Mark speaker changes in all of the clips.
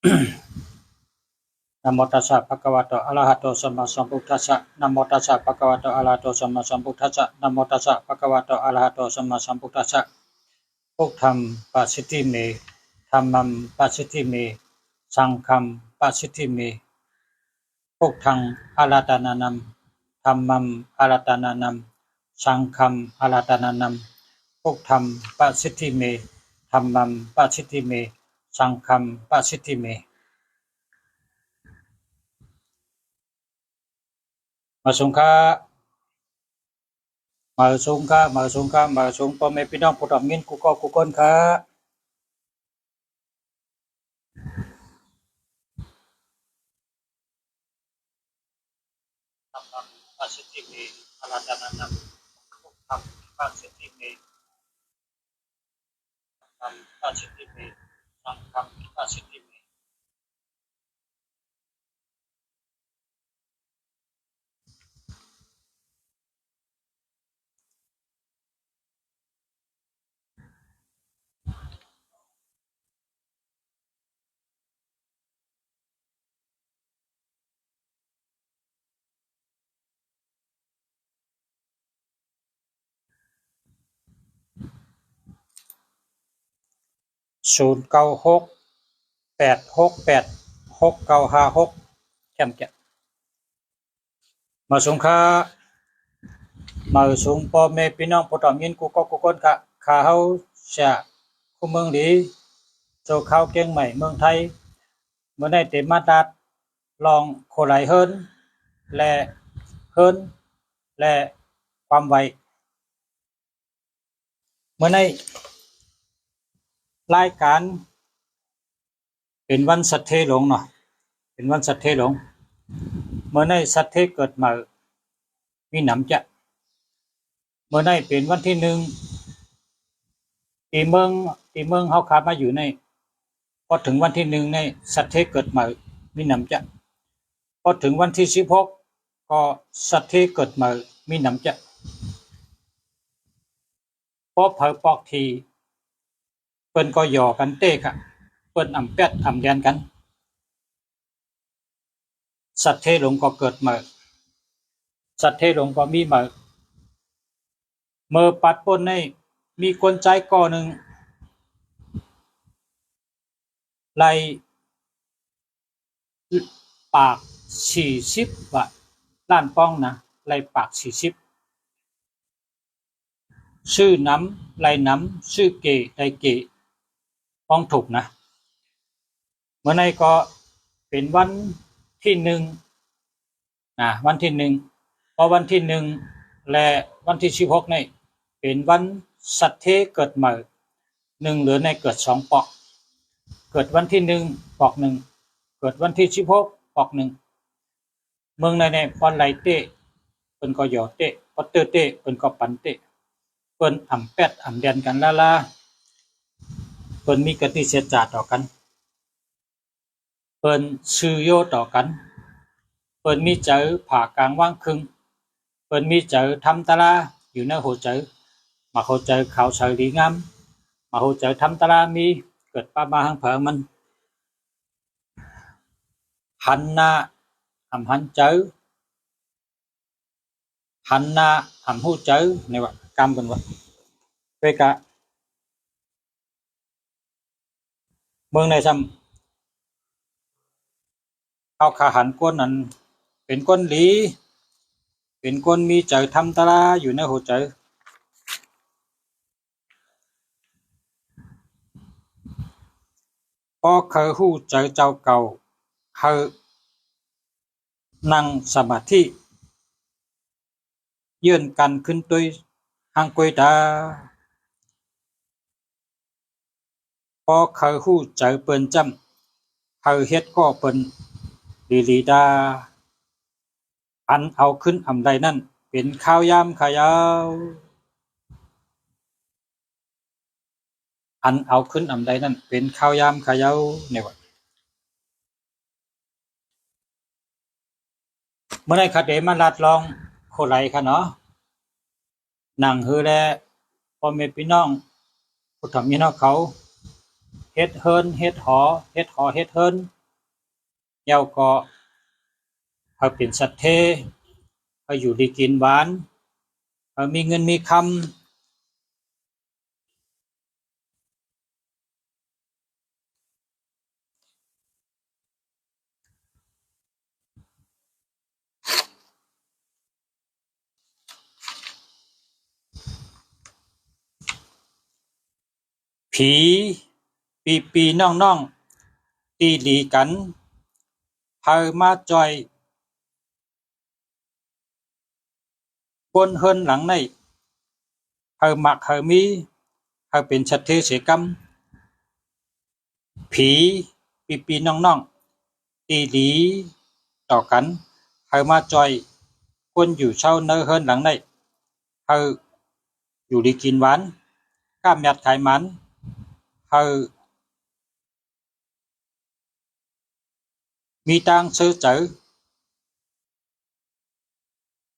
Speaker 1: นะโมตัสสะภะคะวะโตอะระหะโตสัมมาสัมพุทธัสสะนะโมตัสสะภะคะวะโตอะระหะโตสัมมาสัมพุทธัสสะนะโมตัสสะภะคะวะโตอะระหะโตสัมมาสัมพุทธัสสะพุทธังปัสสิทิเมธัมมังปัสสิทิเมสังฆังปัสสิทิเมพุทธังอาราธนานัมธัมมังอาราธนานัมสังฆังอาราธนานัมพุทธังปัสสิทิเมธัมมังปัสสิทิเมสังฆังปัสสิทิเมมาสงฆ์มาสงฆ์มาสงฆ์พ่อแม่พี่น้องผู้ทำเงินกูก็กูคนค่ะทำปัสสิทิเมอาราธนานัมพุทธังปัสสิทิเมธัมมังปัสสิทิเมสังฆังปัสสิทิเม096 868 6956แค่มแก่มาสงฆ์มาสงฆ์พ่อแม่พี่น้องผู้ทำเงินกูก็กูคนค่ะข้าเฮาเสียคู่เมืองดีโจเข้าเกียงใหม่เมืองไทยเมื่อได้เต็มมาตราลองโคไหลเฮิรนและเฮิรนและความไวเมื่อในรายการเป็นวันสัตเทหลงเนาะเป็นวันสัตเทหลงเมื่อในสัตเทเกิดมามีหนำจะเมื่อในเป็นวันที่หนึ่งที่เมืองเฮาขามาอยู่ในพอถึงวันที่หนึ่งในสัตเทเกิดมามีหนำจะพอถึงวันที่16ก็สัตเทเกิดมามีหนำจะพอเผอปอกทีเปิ้นก็หยอกันเต้ค่ะเปิ้นอำแปดอำแดนกันสัตเทหลงก็เกิดมาสัตเทหลงก็มีมาเมื่อปัดปนในมีคนใจก่อหนึ่งไล่ปาก40ว่าล้านป้องนะไล่ปาก40ชื่อน้ำไล่น้ำชื่อเกไล่เกป้องถูกนะเมื่อในก็เป็นวันที่หนึ่งวันที่หนึ่งพอวันที่หนึ่งและวันที่16นี่เป็นวันสัตเทเกิดใหม่หนึ่งเหลือในเกิด2ปอกเกิดวันที่1ปอก1เกิดวันที่16ปอก1เมืองในปอนไหลเตะเปิ้นก็หยอเตะพอเตอเตะเปิ้นก็ปันเตะเปิ้นอำแปดอำแดนกันลาเปิ้นมีกติเสียจาต่อกันเปิ้นชื่อโยต่อกันเปิ้นมีเจอผ่ากลางว่างครึ่งเปิ้นมีเจอทำตาราอยู่ในหัวเจอมาหัวเจอขาวเฉยดีงามมาหัวเจอทำตารามีเกิดป้ามาหังเผอมันหันหน้าอำหันเจอหันหน้าอำหูเจอในว่ากรรมเป็นว่าเวกะเมืองในซ้ำเอาขาหันก้นนั้นเป็นก้นหลีเป็นก้นมีเจอทำตาราอยู่ในหัวเจอพอเคยหู้เจอเจ้าเก่าเคยนั่งสมาธิยื่นกันขึ้นตุยหังกุยตาพอเคยหู้เจอเปิ้นจำเคยเฮ็ดก็เปิ้นลีดาอันเอาขึ้นอำใดนั่นเป็นข้าวยามขายาวอันเอาขึ้นอำใดนั่นเป็นข้าวยามขายาวเนี่ยว่าเมื่อไรคาเดมาลัดลองโคไหลค่ะเนาะหนังฮือแลพ่อแม่พี่น้องผู้ทำมีน้องเขา เฮ็ดเฮินเฮ็ดหอเฮ็ดเฮินเย้าก็เขาเป็นสัตว์เทเขาอยู่ดีกินหวานเขามีเงินมีคำผีปีน้องตีหลีกันเฮามาจอยบนเฮินหลังในเฮามักเฮามีเฮาเป็นสัตว์เทเสกรรมผีปีน้องตีหลีต่อกันเฮามาจอยคนอยู่เช่าเนอเฮินหลังในเฮาอยู่ดีกินหวานก้ามยัดขายมันเฮามีตังซื้อเจอ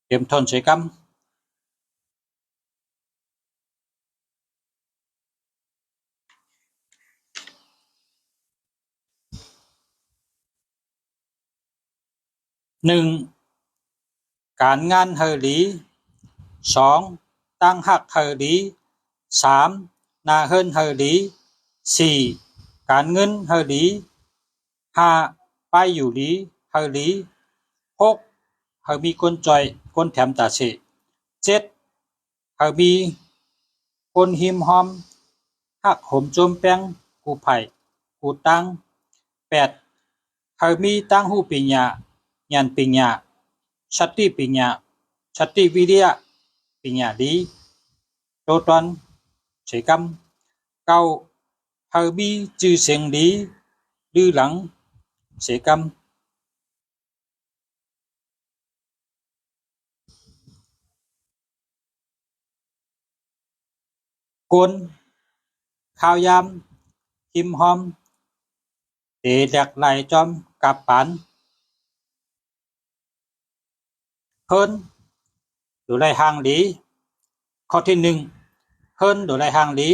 Speaker 1: เตรียมทนเสกรรม1การงานเฮอหลี2ตั้งหักเฮอหลี3นาเฮินเฮอหลี4การเงินเฮอหลี5ไปอยู่หลีเฮอหลี6เฮามีคนจอยคนแถมตาเส7เฮามีคนหิมหอมหักห่มโจมแป้งกูไผ่กูตัง8เฮามีตั้งหูปิญญาญาณปิญญาสติปิญญาสติวิริยะปิญญาดีโตตอนเสกรรม9เฮามีจื่อเสียงดีดื้อหลังเสกรรมกวนข้าวยามหิมหอมเตแดกไหลจอมกับปานเฮินดูไลห่างหลีข้อที่1เฮินดูไลห่างหลี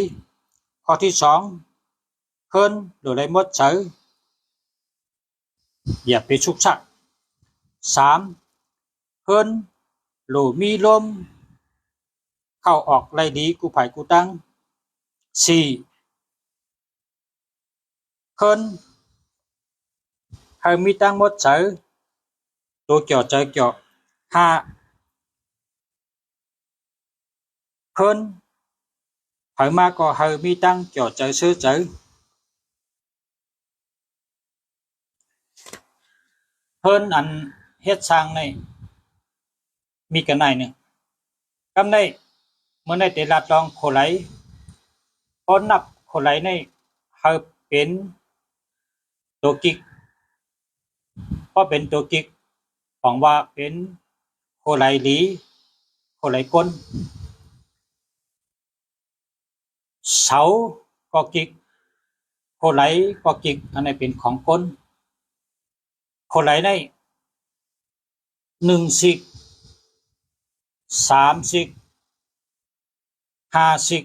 Speaker 1: ข้อที่2เฮินดูไลมดเสืออย่าไปชุกชัก3เฮินโหลมีลมเข้าออกไล่ดีกูไผ่กูตั้ง4เฮินเฮามีตั้งมดเสือตัวเกี่ยวเจอเกี่ยว5เฮินเฮามาก็เฮามีตั้งเกี่ยวเจอซื้อเจอเฮินอันเฮ็ดสร้างในมีกันไหนเนี่ยกำในเมื่อในเตลัดลองโคไหลก็นับโคไหลในเฮาเป็นตัวกิกก็เป็นตัวกิกของว่าเป็นโคไหลหลีโคไหลก้นเสาก็กิกโคไหลก็กิกอันนี้เป็นของก้นโคไหลใน1สิก3สิก5สิก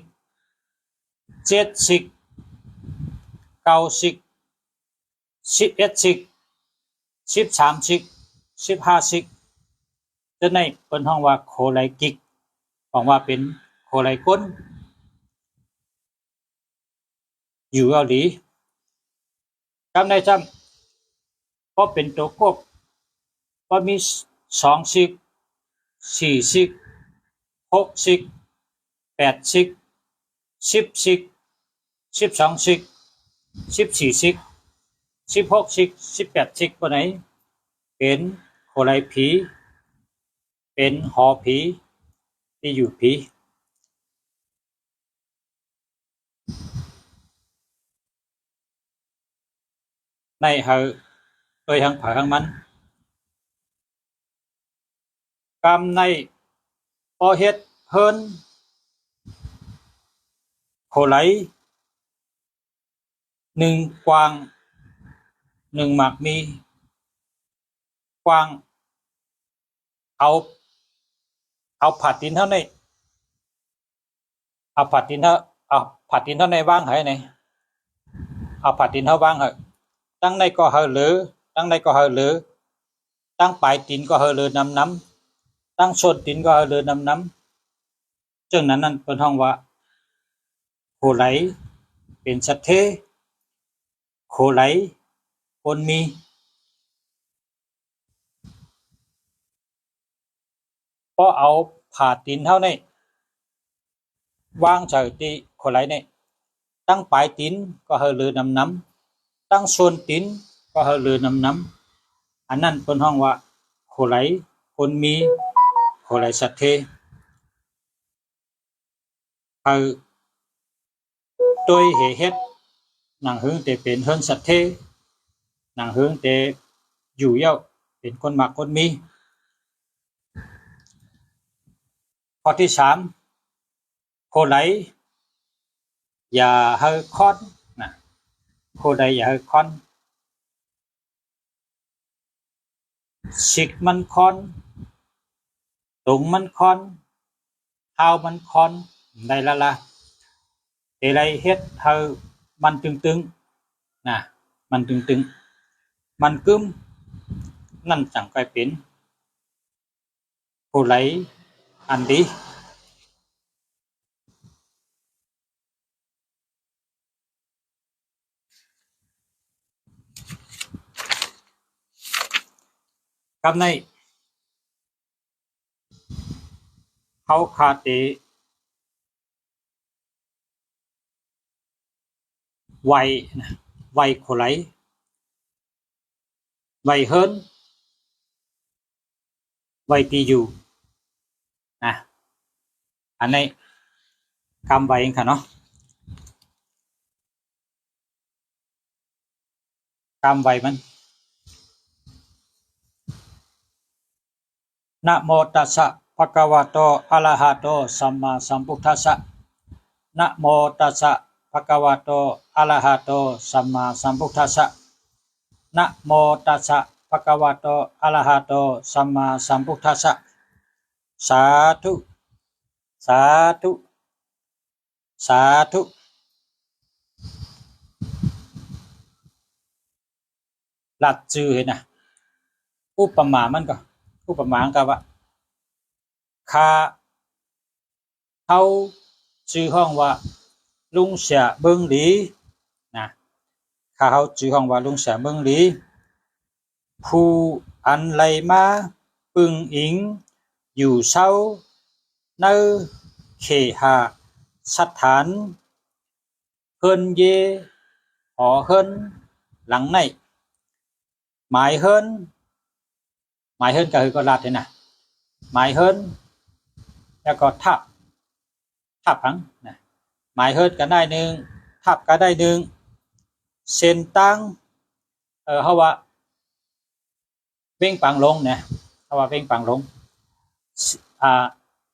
Speaker 1: 7สิก9สิก11สิก13สิก15สิกจะในเปิ้นฮ้องว่าโคไหลกิกของว่าเป็นโคไหลก้นอยู่เอาหลีกำในจำก็เป็นตัวกบก็มี2สิก4สิก6สิก8สิก10สิก12สิก14สิก16สิก18สิกบ่ไหนเป็นโคไหลผีเป็นหอผีที่อยู่ผีในเฮาโดยทางผาทางมันกำในพอเฮ็ดเฮินโคไหล1กวาง1หมากมีกวางเอาผัดดินเท่านี้เอาผัดดินเท่าเอาผัดดินเท่าในว่างให้ไหน เอาผาตีนเฮาวางเหอะตั้งในก็เฮอหรือตั้งในก็เฮอหรือตั้งปลายตีนก็เฮอหรือนำน้ำตั้งส้นตีนก็เฮอหรือนำน้ำจึงนั้นนั่นเป็นห้องว่าโคไหลเป็นสัตเทโคไหลคนมีพอเอาผ่าตีนเท่านี้วางเฉยตีโคไหลนี่ตั้งปลายตีนก็เฮอหรือนำน้ำตั้งส่วนตีนก็เฮอหรือนำน้ำอันนั้นเป็นห้องว่าโคไหลคนมีโคไหลสัตเทเฮอโดยเหตุเฮ็ดหนังหึงแต่เป็นเฮิรนสัตเทหนังหึงแต่อยู่เย้าเป็นคนมักคนมีข้อที่3โคไหลอย่าเฮอคอนนะโคใดอย่าเฮอคอนสิกมันคอนตรงมันคอนเฮามันคอนได้ละละแต่ไรเฮ็ดเฮอมันตึงๆนะมันตึงๆมันกึ้มนั่นจังกลายเป็นโคไหลอันดีกับในเฮาคาเตไวนะไวโคไหลไวเฮิรนไวตีอยู่นะอันนี้กำไว้เองค่ะเนาะกำไว้มันนะโมตัสสะภะคะวะโตอะระหะโตสัมมาสัมพุทธัสสะนะโมตัสสะภะคะวะโตอะระหะโตสัมมาสัมพุทธัสสะนะโมตัสสะภะคะวะโตอะระหะโตสัมมาสัมพุทธัสสะสาธุสาธุสาธุหลัดจือเห็นนะอุปมามันก็อุปมาก็ว่าคาเฮาชื่อห้องว่าลุงเสียเบิงหลีนะข้าเฮาชื่อห้องว่าลุงเสียเบิงหลีผู้อันไหลมาปึงอิงอยู่เศร้าในเขหาสถานเฮิรนเยหอเฮิรนหลังในหมายเฮิรนก็คือก็ลาดเห็นนะหมายเฮิรนแล้วก็ทับพังนะหมายเฮิรนก็ได้หนึ่งทับก็ได้หนึ่งเส้นตั้งเฮาว่าเว้งปังลงเนี่ยเฮาว่าเว้งปังลง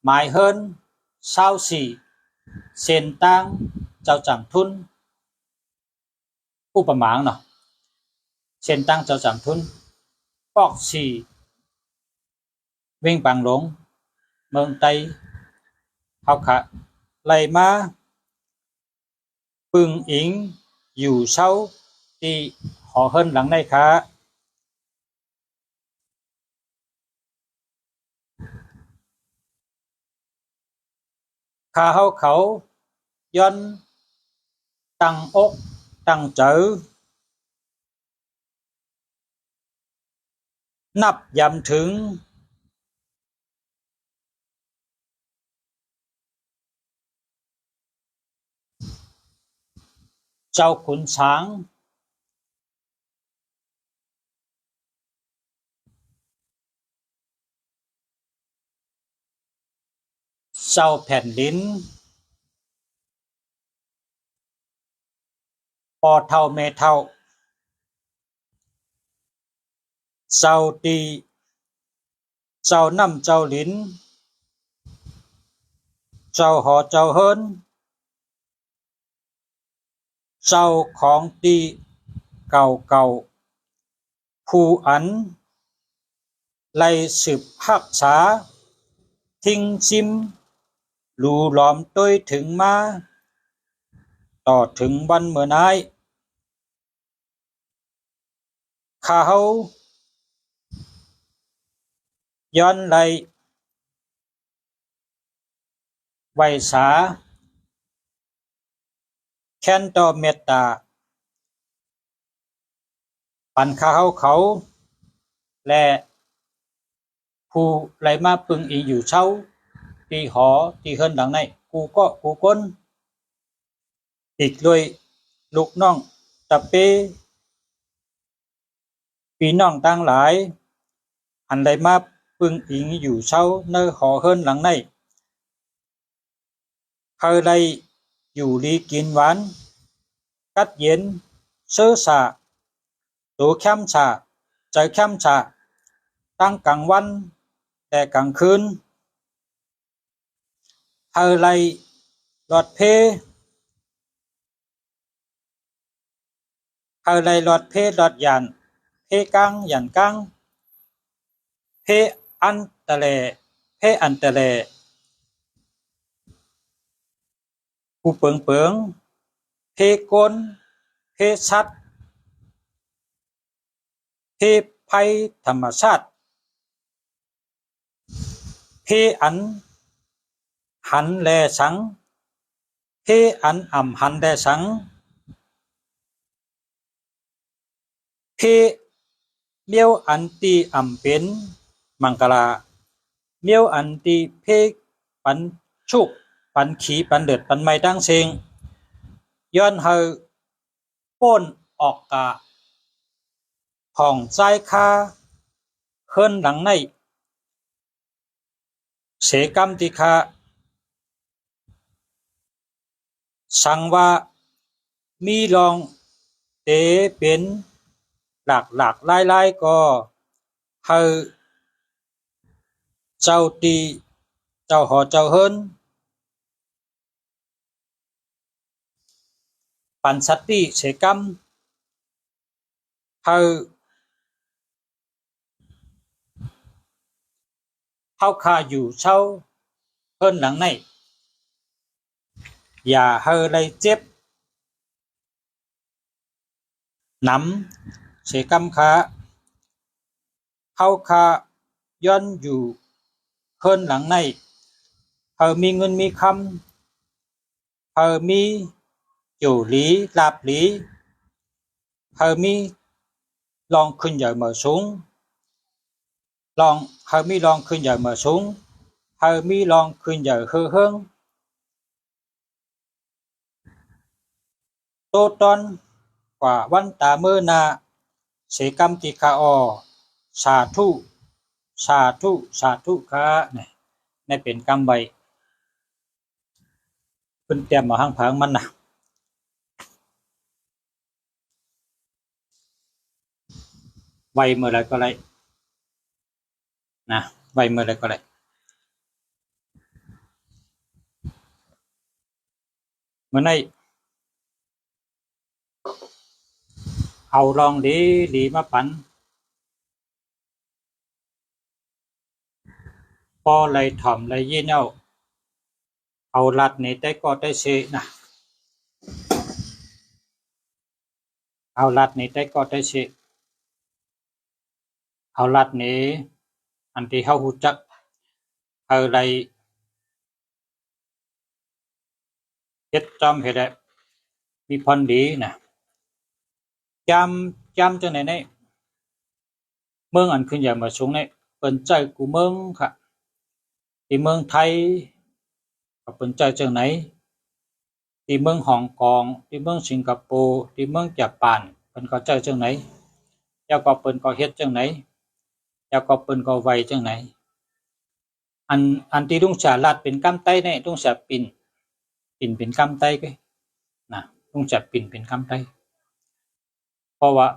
Speaker 1: หมายเฮิรน24เส้นตั้งเจ้าจำทุนอุปมาเนาะเส้นตั้งเจ้าจำทุนปอก4เว้งปังลงเมืองไตเฮาขะไหลมาปึงอิงอยู่เศร้าที่หอเฮิรนหลังในค่ะข้าเฮาเขาย้อนตั้งอกตั้งใจนับย้ำถึงเจ้าขุนช้างเจ้าแผ่นดินพ่อเฒ่าแม่เฒ่าเจ้าตีเจ้าน้ำเจ้าลิ้นเจ้าหอเจ้าเฮิรนเจ้าของตีเก่าเก่าผู้อันไล่สืบรักษาทิ้งซิมหลู่หลอมต้วยถึงมาต่อถึงวันเมื่อนาย ข้าเฮาย้อนไหลไว้สาแค้นต่อเมตตาปันข้าเฮาเขาและผู้ไหลมาปึงอีอยู่เช้าที่หอที่เฮิรนหลังในกูก็กูก้นอีกเลยลูกน้องตะเปพี่น้องต่างหลายอันใดมาปึงอิงอยู่เช้าในหอเฮิรนหลังในเคยได้อยู่ดีกินหวานกัดเย็นเสื้อสาตัวแคมชาใจแคมชาตั้งกลางวันแต่กลางคืนเคยได้หลอดเพเคยได้หลอดเพหลอดหยันเพกังหยันกังเพอันตะเลเพอันตะเลกูเปิงเปิงเพกนเพชัดเพภัยธรรมชาติเพอันหันแลสังเพอันอ่ำหันแลสังเพเมียวอันตีอ่ำเป็นมังกลาเมียวอันตีเพปันชุกปันขีปันเดือดปันไม่ตั้งเชงย้อนเฮาป้นออกกะของใจคาเฮิรนหลังในเสกรรมติคาสังว่ามีลองเตเป็นหลักหลายๆก็เฮาเจ้าตีเจ้าหอเจ้าเฮิรนปันสัตติเสกรรมเฮาคาอยู่เช้าเฮิรนหลังในอย่าเฮาได้เจ็บหนำเสกรรมคาเฮาคาย้อนอยู่เฮิรนหลังในเฮามีเงินมีคำเฮามีอยู่หลีลาบหลีเฮามีลองขึ้นใหญ่มาสูงลองเฮามีลองขึ้นใหญ่มาสูงเฮามีลองขึ้นใหญ่เฮือเฮิงโตตอนกว่าวันตาเมื่อนาเสกรรมติคาออสาธุสาธุสาธุค่ะเนี่ยในเป็นกรรมใบเพิ่นเตรียมมาหังผางมันนะไวเมื่อไรก็ไรนะไวเมื่อไรก็ไรเมื่อในเอาลองดีดีมาปันพอไรถ่อมไรเยี่เน่าเอาลัดนี่ได้ก็ได้เชนะเอาลัดนี่ได้ก็ได้เชเอาลัดนี้อันที่เฮาฮู้จักเอาไรเฮ็ดจอมเฮ็ดได้มีพรดีนะจำจังไหนในเมืองอันขึ้นใหญ่มาสูงในเปิ้นใจกูเมืองค่ะที่เมืองไทยก็เปิ้นใจจังไหนที่เมืองฮ่องกงที่เมืองสิงคโปร์ที่เมืองญี่ปุ่นเปิ้นก็ใจจังไหนแล้วก็เปิ้นก็เฮ็ดจังไหนแล้วก็เปิ้นก็ไว้จังไหนอันที่ลุงชาลัดเป็นกำไตเนี่ยลุงชาปิ่นเป็นกำไตก็นะลุงชาปิ่นเป็นกำไตเพราะว่า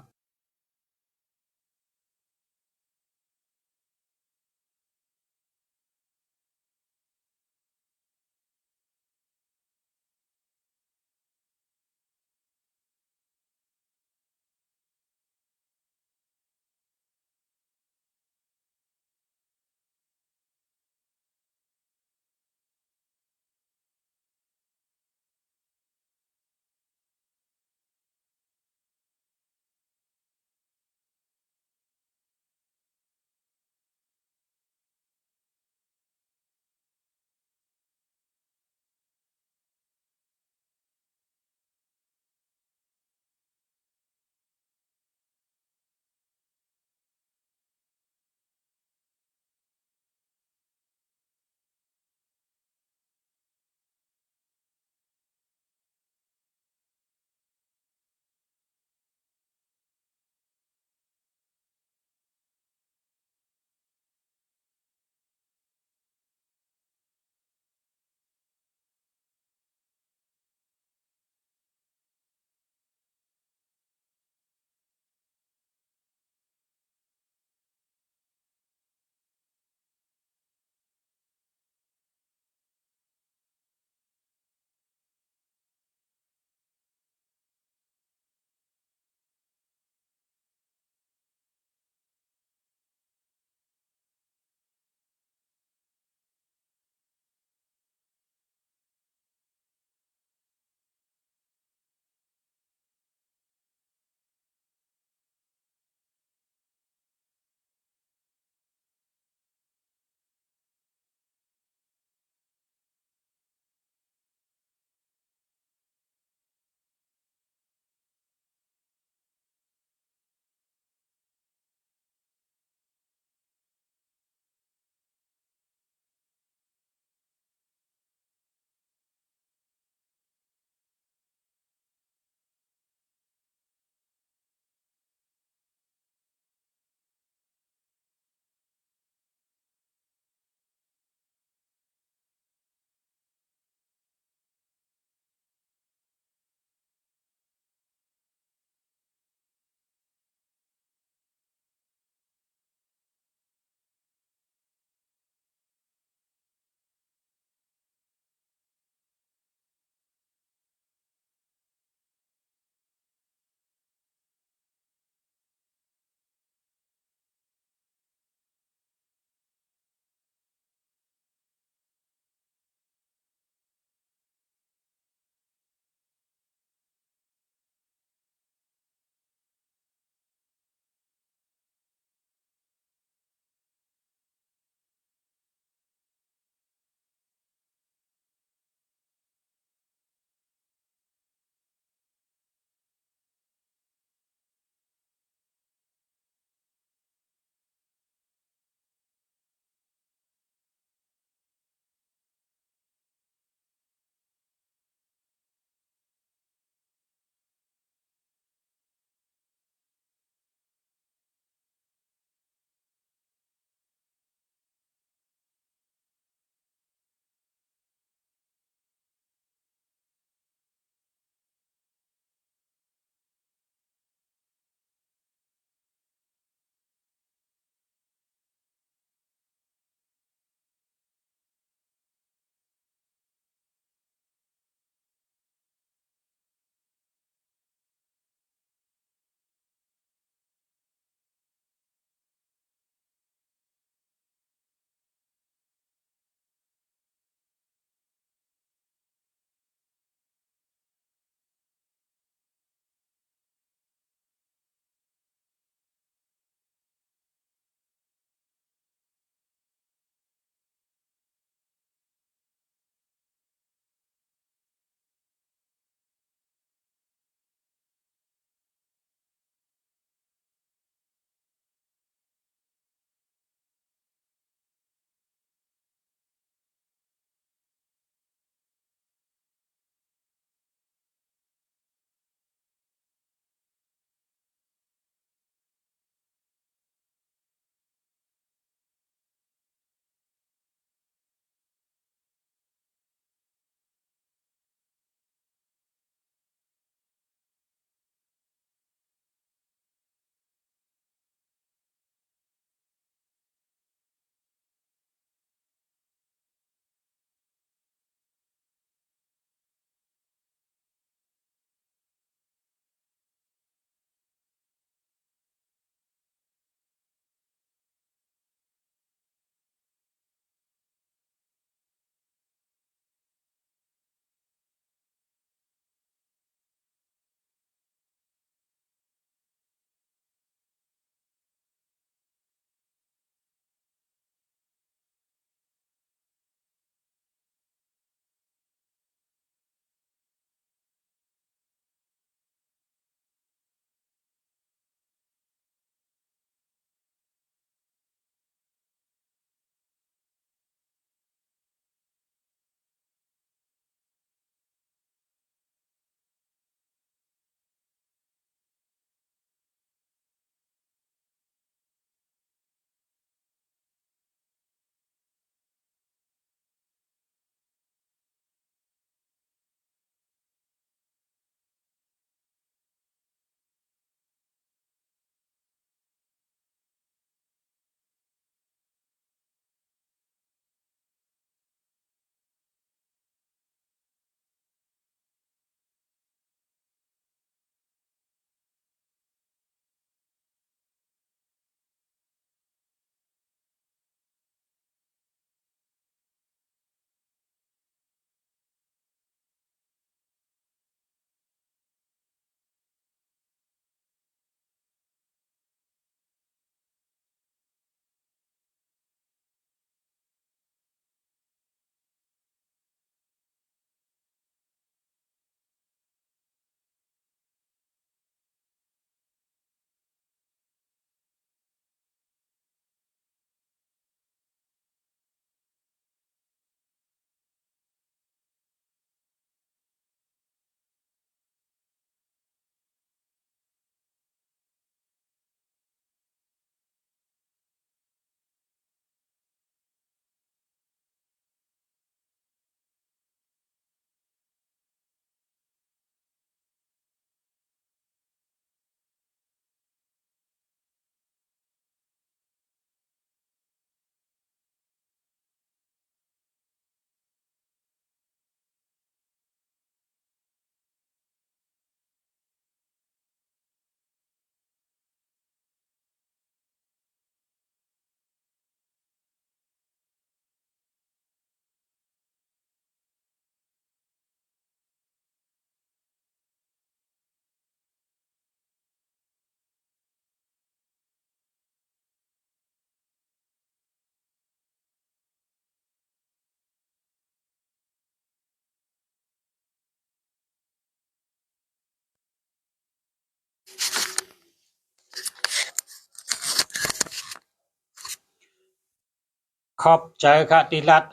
Speaker 1: ขอบใจค่ะติรัต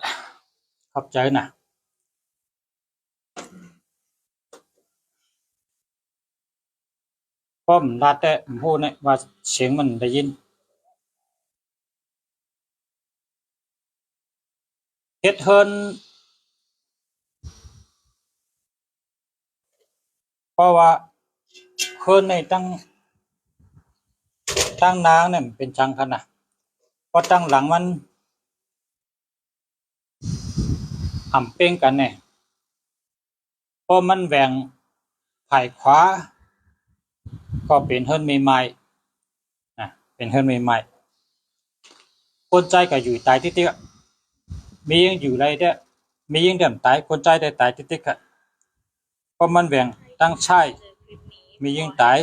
Speaker 1: ขอบใจนะป้อมรัดแต่พูดเนี่ยว่าเสียงมันได้ยินเฮ็ดเฮิรนเพราะว่าเฮิรนในตั้งนางเนี่ยเป็นจังขนาดพอตั้งหลังมันอ่ำเป้งกันเนี่ยพอมันแหว่งไผ่ขวาก็เป็นเฮิรนใหม่ๆนะเป็นเฮิรนใหม่ๆคนใจก็อยู่ตายติ๊กๆมียังอยู่ไรเด้อมียังเดิมตายคนใจได้ตายติ๊กๆค่ะเพราะมันแหว่งตั้งใช่มียังตาย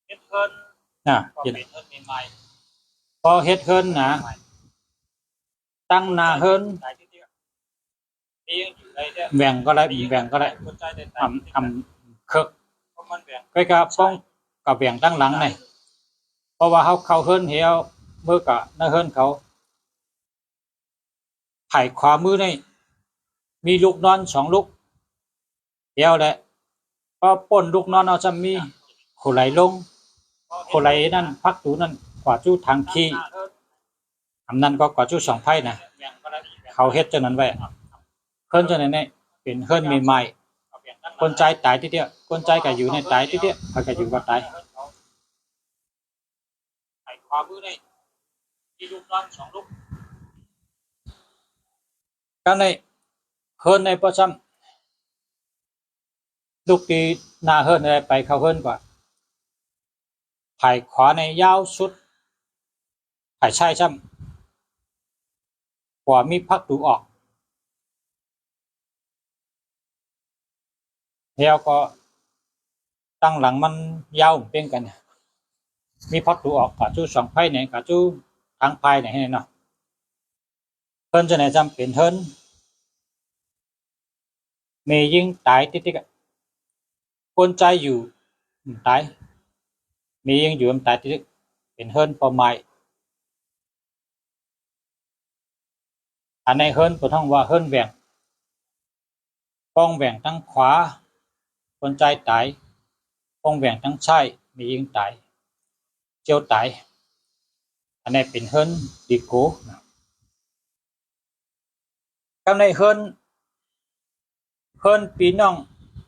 Speaker 1: เฮ็ดเฮิรนก็เป็นเฮิรนใหม่ๆพอเฮ็ดเฮิรนนะตั้งหน้าเฮิรนแบ่งก็ได้แบ่งก็ได้เคิกก็กะป้องกับแบ่งตั้งหลังนี่เพราะว่าเขาเฮิรนเหี่ยวมือกะในเฮิรนเขาไผ่ขวามือนี่มีลูกนอน2ลูกเหี่ยวแหละพอป่นลูกนอนเอาจะมีโคไหลลงโคไหลนั่นพักตูนั่นกว่าจู้ทางขี้อำนั้นก็กว่าจู้2ไผ่นะเขาเฮ็ดจังนั้นไว้เฮิรนจังนั้นนี่เป็นเฮิรนใหม่ๆคนใจตายทีเดียวคนใจก็อยู่ในตายทีเดียวเขาก็อยู่ก็ตายไผ่ขวามือนี่มีลูกนอน2ลูกก็ในเฮิรนในประจำลูกที่หน้าเฮิรนอะไรไปเขาเฮิรนกว่าไผ่ขวาในยาวสุดไผ่ใช่ช่ำกว่ามีพักดูออกแล้วก็ตั้งหลังมันยาวเป็นกันมีพักดูออกกับจู้2ไผ่เนี่ยกับจู้ทางไผ่เนี่ยให้เนาะเฮิรนจะไหนจำเป็นเฮิรนเมยิงตายติ๊กๆคนใจอยู่ตายมียิงอยู่ตายติ๊กเป็นเฮิรนพอไม้อันในเฮิรนตัวท่องว่าเฮิรนแหว่งป้องแหว่งทั้งขวาคนใจตายป้องแหว่งทั้งซ้ายมียิงตายเจียวตายอันนี้เป็นเฮิรนดีโก้กับในเฮิรนพี่น้อง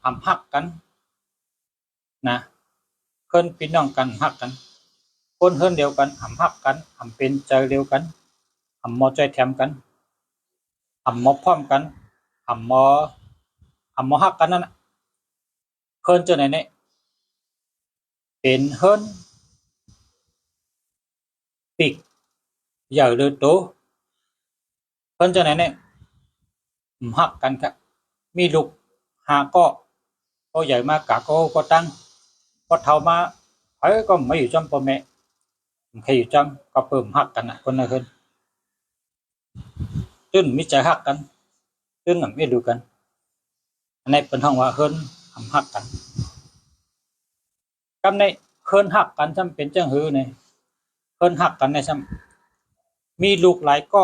Speaker 1: หำฮักกันนะเฮิรนพี่น้องกันฮักกันคนเฮิรนเดียวกันหำฮักกันหำเป็นใจเดียวกันหำมอใจแถมกันหำมอพร้อมกันหำมอฮักกันนั่นเฮิรนจะไหนเนี่ยเป็นเฮิรนปีกใหญ่เลยโตเฮิรนจะไหนเนี่ยฮักกันครับมีลูกหาก็ใหญ่มากกะก็ตั้งก็เท่ามาไผก็ไม่อยู่จำพ่อแม่ใครอยู่จำก็เพิ่มฮักกันคนละคนตึ้นมิใจฮักกันตึ้นไม่ดูกันอันนี้เป็นห้องว่าเฮิรนทำฮักกันกำในเฮิรนฮักกันจำเป็นจังหือเนี่ยเฮิรนฮักกันในจำมีลูกหลายก็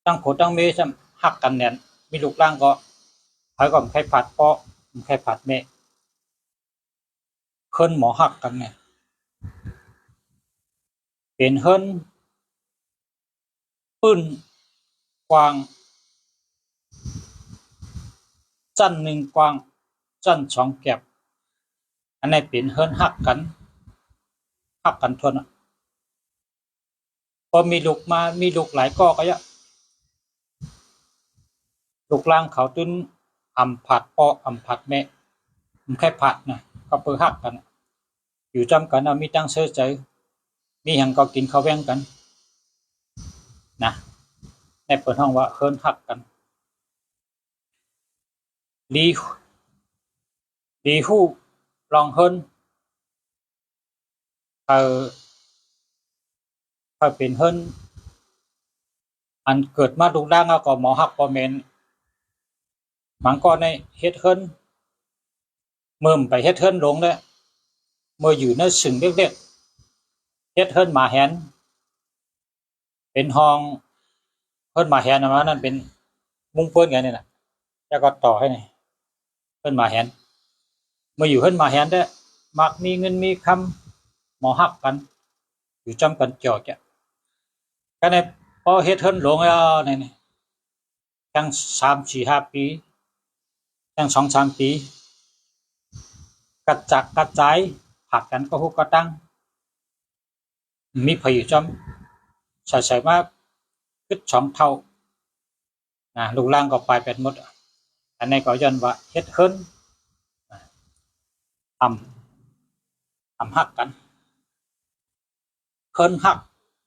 Speaker 1: ตั้งโขตั้งเมจำฮักกันเนี่ยมีลูกล่างก็ไผก็ใครผัดพ่อใครผัดแม่เฮิรนหมอฮักกันเนี่ยเป็นเฮิรนปื้นกวางจันหนึ่งกวางจัน2แก็บอันนี้เป็นเฮิรนฮักกันทวนพอมีลูกมามีลูกหลายก็ยะลูกล่างเขาตุ้นอำผัดพ่ออำผัดแม่แค่ผัดนะก็เปิดฮักกันอยู่จำกันมีตั้งเสื้อใจมีหยังก็กินข้าวแว่งกันนะในเปิดห้องว่าเฮิรนฮักกันลีฮู้ลองเฮิรนเขาเป็นเฮิรน อันเกิดมาดุดังเอาก็หมอฮักบ่แม่นบางก็ในเฮ็ดเฮิรนเมื่อไปเฮ็ดเฮิรนลงแล้วเมื่ออยู่ในสึงเล็กๆเฮ็ดเฮิรนหมาแหนเป็นห้องเฮิรนหมาแหนมานั่นเป็นมุ้งเปิ้นไงนี่น่ะแล้วก็ต่อให้นี่เฮิรนหมาแหนเมื่ออยู่เฮิรนหมาแหนได้มักมีเงินมีคำหมอฮักกันอยู่จำกันจ่อจ้ะก็ในพอเฮ็ดเฮิรนหลงแล้วนี่ทั้ง3-4-5 ปีทั้ง2-3 ปีกระจักกระจายผักกันก็ฮุกก็ตั้งมีพอยู่จำใส่มากคึด2 เท่าลูกล่างก็ไปเป็นหมดอันนี้ก็ย้อนว่าเฮ็ดเฮิรนทำฮักกันเฮิรนฮัก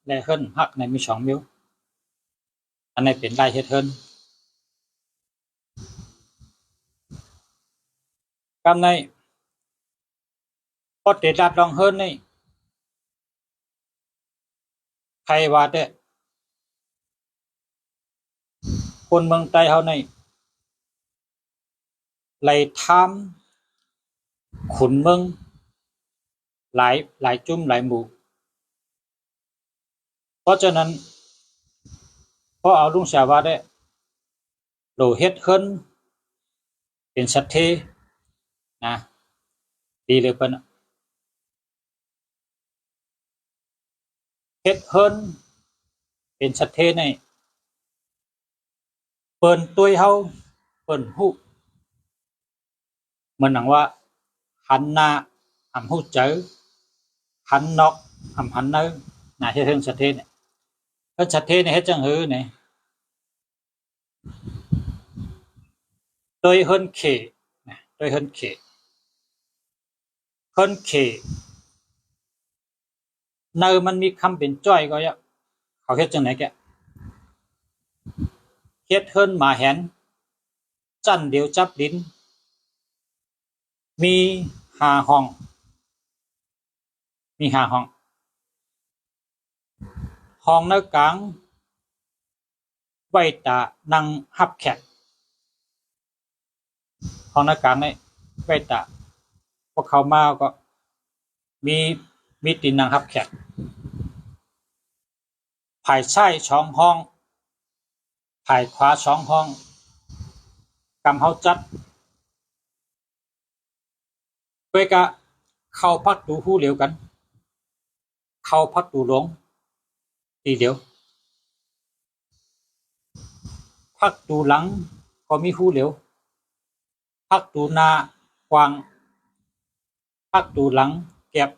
Speaker 1: และเฮิรนฮักในมี2 มิ้วอันนี้เป็นลายเฮ็ดเฮิรนกำในพอเตดัดลองเฮิรนนี่ใครว่าได้คนเมืองใต้เฮานี่ไหลทามขุนเมืองหลายจุ่มหลายหมู่เพราะฉะนั้นพอเอาลุงเสียว่าได้โหลเฮ็ดเฮิรนเป็นสัตเทนะดีเลยเปิ้นเฮ็ดเฮิรนเป็นสัตเทนี่เปิ้นตุ้ยเฮาเปิ้นฮู้เหมือนหนังว่าหันหน้าอำฮู้เจอหันนอกอำหันเนอนะเฮ็ดเฮิรนสัตเทนี่เฮิรนสัตเทนี่เฮ็ดจังหือนี่โดยเฮิรนเขนะโดยเฮิรนเขเฮิรนเขเนอมันมีคำเป็นจ้อยก็ยะเขาเฮ็ดจังไหนแกเฮ็ดเฮิรนหมาแหนจั่นเดียวจับลิ้นมี5 ห้องมี5 ห้องห้องในกลางไว้ตานั่งรับแขกห้องในกลางนี่ไว้ตาพวกเขามาก็มีตีนนั่งรับแขกภายซ้าย2 ห้องภายขวา2 ห้องกำเฮาจัดเพื่อก็เข้าพักดูฮู้เหลียวกันเข้าพักดูหลงทีเดียวพักดูหลังก็มีฮู้เหลียวพักดูหน้ากว้างพักดูหลังแก็บ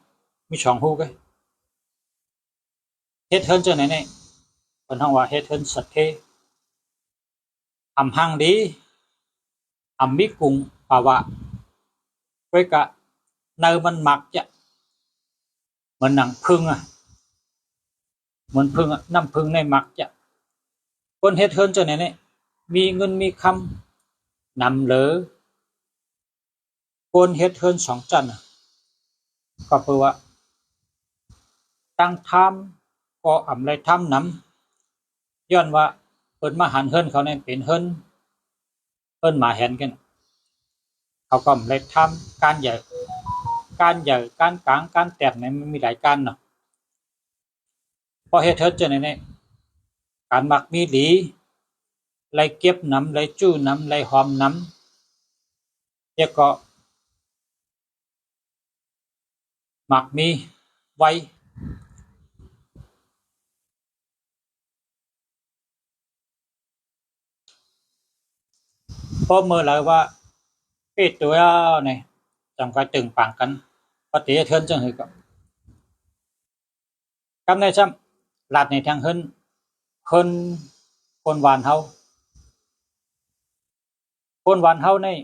Speaker 1: มี2 ฮู้กันเฮ็ดเฮิรนจังไหนนี่เพิ่นฮ้องว่าเฮ็ดเฮิรนสัตเทอำหังดีอำมีกุงภาวะเพื่อก็เนอมันมักจะเหมือนหนังผึ้งเหมือนผึ้งน้ำผึ้งในมักจะคนเฮ็ดเฮิรนจังไหนนี่มีเงินมีคำนำเหลอคนเฮ็ดเฮิรน2 จันก็เพื่อว่าตั้งทำก็อำไรทำนำย้อนว่าเพิ่นมาหันเฮิรนเขานี่เป็นเฮิรนหมาแหนกันเขาก็อำไรทำการใหญ่การกลางการแตกนี่มันมีหลายการเนาะพอเฮ็ดเฮิรนจังไหนนี่การมักมีหลีไล่เก็บนำไล่จู้นำไล่หอมนำแล้วก็มักมีไว้พอเมื่อไหร่ว่าเป็ดตัวนี่จำก็ตึงปังกันปฏิเฮิรนจังหือก็กำในซ้ำลาดในทางเฮิรนคนหวานเฮาคนหวานเฮานี่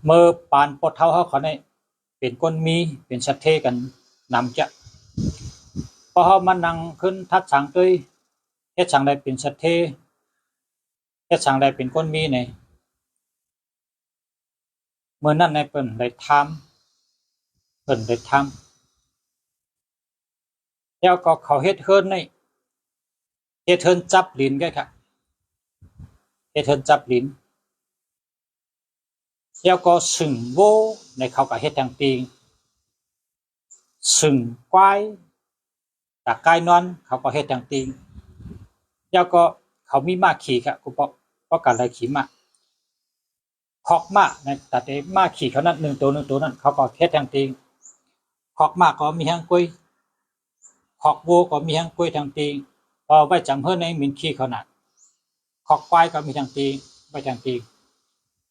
Speaker 1: เมื่อปานปดเฮาเขานี่เป็นคนมีเป็นสัตเทกันนำจะพอเฮามานั่งขึ้นทัดสังตุ้ยเฮ็ดสังใดเป็นสัตเทเฮ็ดสังใดเป็นคนมีนี่มื้อนั้นในเปิ้นได้ถามเปิ้นได้ถาม แล้วก็เขาเฮ็ดเฮิรนในเฮ็ดเฮิรนจับลิ้นแกค่ะเฮ็ดเฮิรนจับลิ้นแล้วก็สึงโวในเขาก็เฮ็ดทางตีงสึงควายตะกายนอนเขาก็เฮ็ดทางตีงแล้วก็เขามีม้าขี่ค่ะกูบอกกันเลยขี่ม้าคอกม้าในแต่ม้าขี่เขานั้นหนึ่งตัวนั้นเขาก็เฮ็ดทางตีงคอกม้าก็มีหางกุ้ยคอกวัวก็มีหางกุ้ยทางตีงพอไว้จำเฮิรนในมินขี่เขาน่ะคอกควายก็มีทางตีงไว้ทางตีง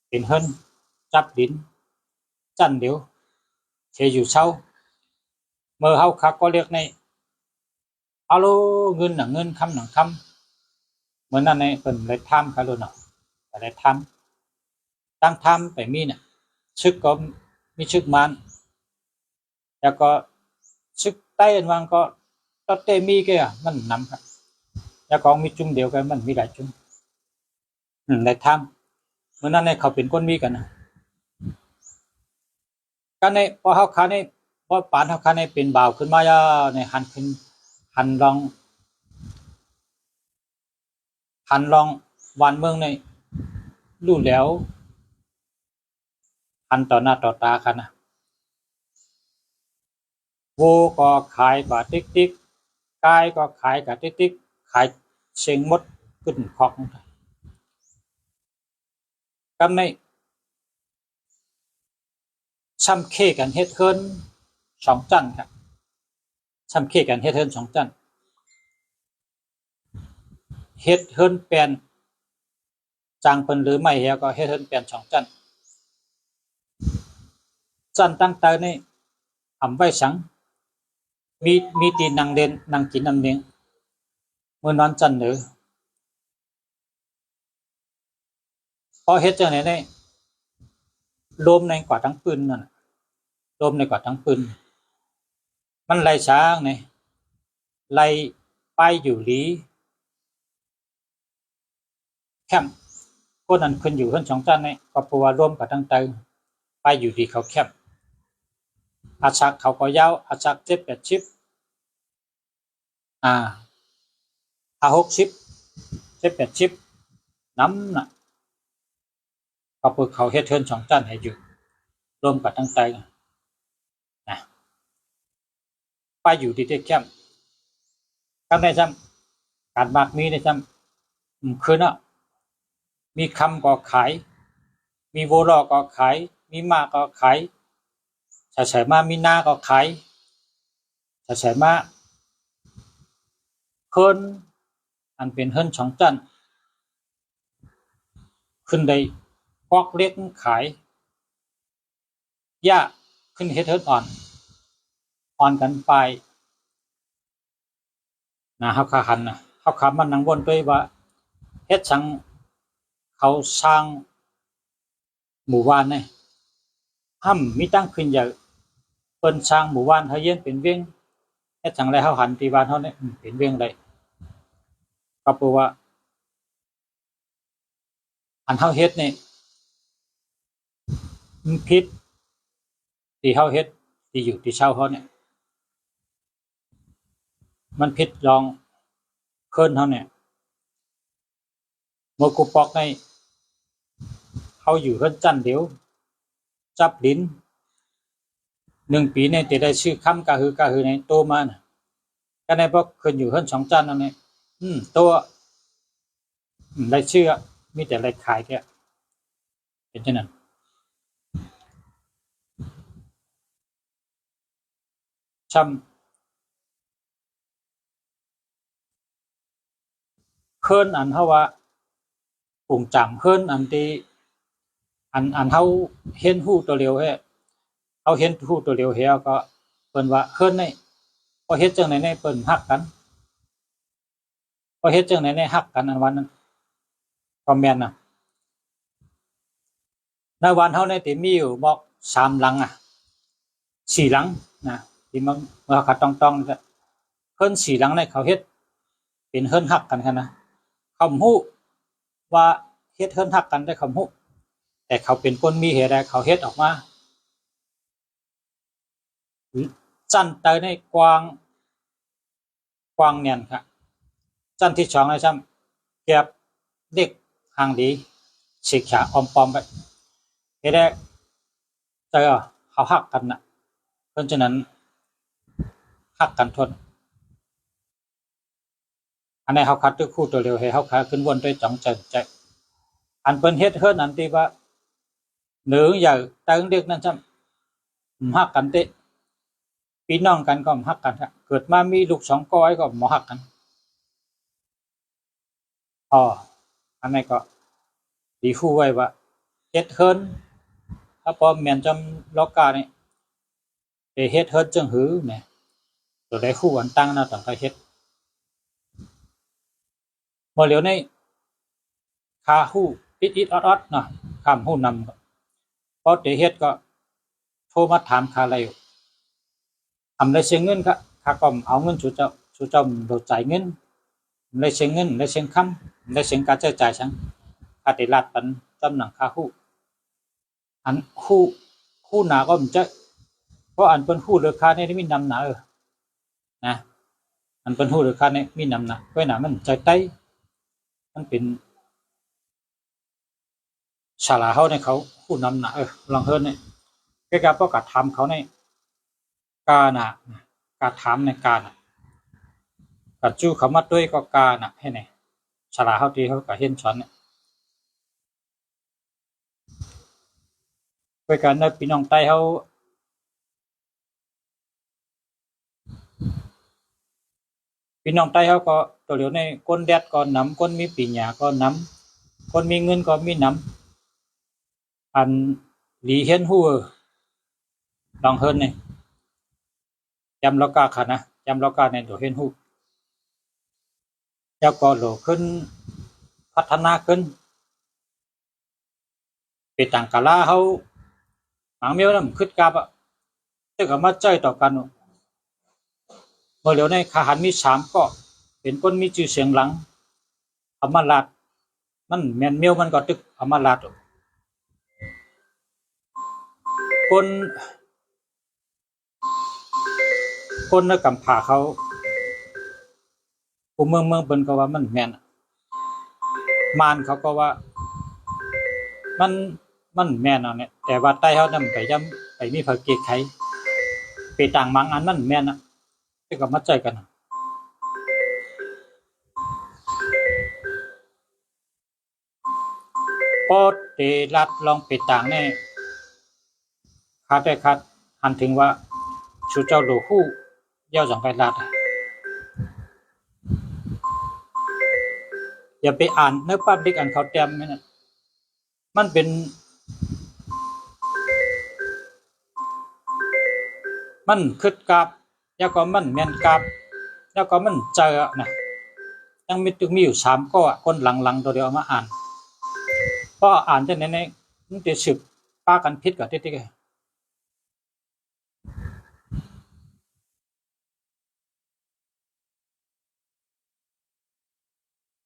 Speaker 1: เป็นเฮิรนจับลิ้นจันเดียวเชอยู่เช้าเมื่อเฮาคักก็เรียกในอะโลเงินหนังเงินคำหนังคำเหมือนนั้นในเป็นเลยทำค่ะรู้เนาะแต่เลยทำตั้งทำไปมีเนี่ยชึกก็มีชึกมันแล้วก็ชึกใต้อันวางก็ตเตมีแกมันนำครับแล้วก็มีจุ่มเดียวกันมันมีหลายจุ่มเลยทำเหมือนนั้นในเขาเป็นคนมีกันนะกันในพอเฮาคาในพอปานเฮาคาในเป็นบ่าวขึ้นมาในหันขึ้นหันลองวันเมืองในรู้แล้วหันต่อหน้าต่อตากันนะโวก็ขายกว่าติ๊กติ๊กกายก็ขายกับติ๊กติ๊กขายเสียงมดขึ้นคอกกำในซ้ำเคกันเฮ็ดเฮิรนสองจันครับซ้ำเคกันเฮ็ดเฮิรนสองจันเฮ็ดเฮิรนแปลนจางเปิ้นหรือไม่เฮียก็เฮ็ดเฮิรนแปลนสองจันจันตั้งแต่นี่อำไว้สังมีตีนางเด่นนางกินน้ำเนียงเมื่อนอนจันเหนือพอเฮ็ดจังไหนได้ลมในกว่าทั้งปืนนั่นลมในกว่าทั้งปืนมันไล่ช้างนี่ไล่ไปอยู่หลีแคมก็นั้นขึ้นอยู่ขึ้นสองจันนี่ก็เพราะว่าร่วมกับทั้งเตยไปอยู่ดีเขาแคมอาชักเขาก็ยาวอาชัก7-8 ชิป60 7-8 ชิปน้ำน่ะก็เปิดเขาเฮ็ดเทินสองจันให้อยู่ร่วมกับทั้งเตยนะไปอยู่ดีที่แคมกันได้ซ้ำการมากมีได้ซ้ำคือเนาะมีคำก็ขายมีโวลอก็ขายมีมาก็ขายใส่มามีนาก็ขายใส่มาเฮิรนอันเป็นเฮิรนสองจันขึ้นได้ควักเล็กขายยาขึ้นเฮ็ดเฮิรนอ่อนกันไปนะเฮาคาหันนะเฮาคามันนังวนด้วยว่าเฮ็ดสังเขาสร้างหมู่บ้านนี่ห้ำมีตั้งขึ้นอย่าเปิ้นสร้างหมู่บ้านเฮาเย็นเป็นเวียงเฮ็ดจังได๋เฮาหันที่บ้านเฮานี่เป็นเวียงได้ก็เพราะว่าอันเฮาเฮ็ดนี่มันผิดที่เฮาเฮ็ดที่อยู่ที่เช่าเฮาเนี่ยมันผิดลองเคิ้นเฮาเนี่ยเมื่อกูปอกในเฮาอยู่เฮิรนจันเดียวจับลิ้น1 ปีเนี่ยจะได้ชื่อคำกะฮือในโตมาน่ะก็ในพวกขึ้นอยู่เฮิรนสองจันนั่นนี่ตัวได้ชื่อมีแต่ได้ขายแค่เป็นจังนั้นช้ำเคิ้นอันเฮาว่าปรุงจำเคิ้นอันที่อันเฮาเห็นฮู้ตัวเร็วแท้เฮาเห็นฮู้ตัวเร็วแล้วก็เปิ้นว่าเคิ้นนี่พอเฮ็ดจังได๋ในเปิ้นฮักกันพอเฮ็ดจังได๋ในฮักกันอันวันนั้นก็แม่นน่ะในวันเฮานี่ติมีอยู่บอก3หลัง4หลังนะที่มันเมื่อเขาต้องเพิ่น4หลังในเขาเฮ็ดเป็นเฮิรนฮักกันคั่นนะเขาฮู้ว่าเฮ็ดเฮิรนฮักกันได้เขาฮู้แต่เขาเป็นคนมีเหตุใดเขาเฮ็ดออกมาจั่นเตยในกว้าง กว้างเนียนค่ะจันที่2นะซ้ำเก็บเด็กห่างดีสิขาออมปอมไปเฮ็ดได้เจอเขาหักกันน่ะเพราะฉะนั้นหักกันทนอันนี้เขาคัดด้วยคู่ตัวเร็วให้เขาขาขึ้นวนด้วยจังใจอันเป็นเฮ็ดเฮิรนอันที่ว่าหรืออย่าตั้งเด็กนั้นซ้ำหักกันเตะพี่น้องกันก็หักกันครับเกิดมามีลูก2ก้อยก็หมอหักกันอันนี้ก็ดีคู่ไว้ว่าเฮ็ดเฮิรนถ้าพอแม่นจำล็อกกานี่เฮ็ดเฮิรนจังหือแหมตัวได้คู่อันตั้งนะต้องไปเฮ็ดบ่เหลียวในคาฮู้อิดๆออดๆเนาะข้ามฮู้นำพอได้เฮ็ดก็โทรมาถามค่าอะไรทำได้เสียเงินครับค่าก็เอาเงินสู่เจ้าโดดจ่ายเงินได้เสียเงินได้เสียคำได้เสียการใช้จ่ายซังค่าได้รัดปันจำหนังค่าฮู้อันฮู้หนาก็มันจะเพราะอันเป็นฮู้ราคานี่มีนำหนานะอันเป็นฮู้ราคานี่มีนำหนาเพราะหนามันใจใต้มันเป็นฉลาเฮาในเขาฮู้นำหนาลองเฮิรนนี่แกก็บ่ก็ถามเขาในกาน่ะกาถามในกาน่ะกัดจู้เขามาด้วยก็กาน่ะให้ไหนฉลาเฮาที่เขาก็เห็นช้อนเนี่ยไปกันนะพี่น้องใต้เฮาพี่น้องใต้เฮาก็ตัวเหลียวในคนแดดก็นำคนมีปีหญ้าก็นำคนมีเงินก็มีนำอันหลีเฮียนฮู้ลองเฮิรนนี่จำล็อกกาค่ะนะจำล็อกกาในตัวเฮียนฮู้แล้วก็โหลขึ้นพัฒนาขึ้นไปต่างกะลาเฮาหมังเมียวนำคึดกับตึกมาใจต่อกันบ่เหลียวในทหารมี3ก็เป็นคนมีชื่อเสียงหลังอำมาลาดมันแม่นเมียวมันก็ตึกอำมาลาดคนในกำผาเขาผู้เมืองเพิ่นก็ว่ามันแม่นมารเขาก็ว่ามันแม่นเอาเนี่ยแต่ว่าใต้เฮานำไปย้ำไปมีภารกิจไขไปต่างมังอันมันแม่นน่ะตึกก็มาใจกันพอเตรัดลองไปต่างนี่คาดได้คาดหันถึงว่าชูเจ้าโลฮู้ย่อจังไปรัดอย่าไปอ่านในปับลิกอันเขาแต้มนั่นน่ะมันเป็นมันคึดกับแล้วก็มันแม่นกับแล้วก็มันเจอนะยังมีอยู่3ก็คนหลังๆตัวเดียวมาอ่านพออ่านจังได๋มันสิสืบปากันผิดก็ติ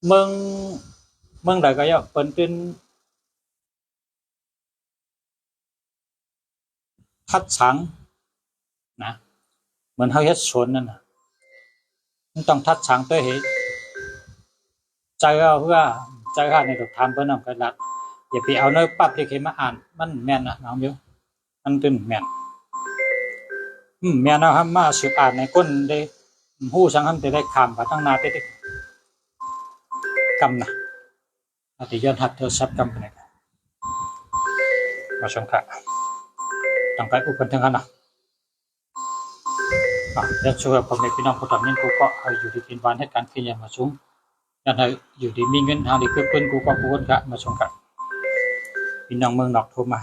Speaker 1: เมืองใดก็เปิ้นเป็นทัดสังนะเหมือนเฮาเฮ็ดสวนนั่นน่ะมันต้องทัดสังตัวให้ใจเอาเพื่อใจหาในดอกทานเพิ่นนำกันรัดอย่าไปเอาในปั๊บที่เคมาอ่านมันแม่นน่ะน้องอยู่มันตึ้นแม่นแม่นเอามาสืบอ่านในคนได้ฮู้สังคำได้ข้ามไปตั้งนาติกำนะอาทิย้อนหัดโทรศัพท์กำไปไหนมาชมค่ะตั้งไปอุปถัมภ์กันนะยังช่วยผมในพี่น้องผู้ทำเงินกูก็อยู่ดีกินหวานให้การขยันมาสูงยันให้อยู่ดีมีเงินทางดีเพื่อนกูก็กูก็มาชมค่ะพี่น้องเมืองนอกโทรมา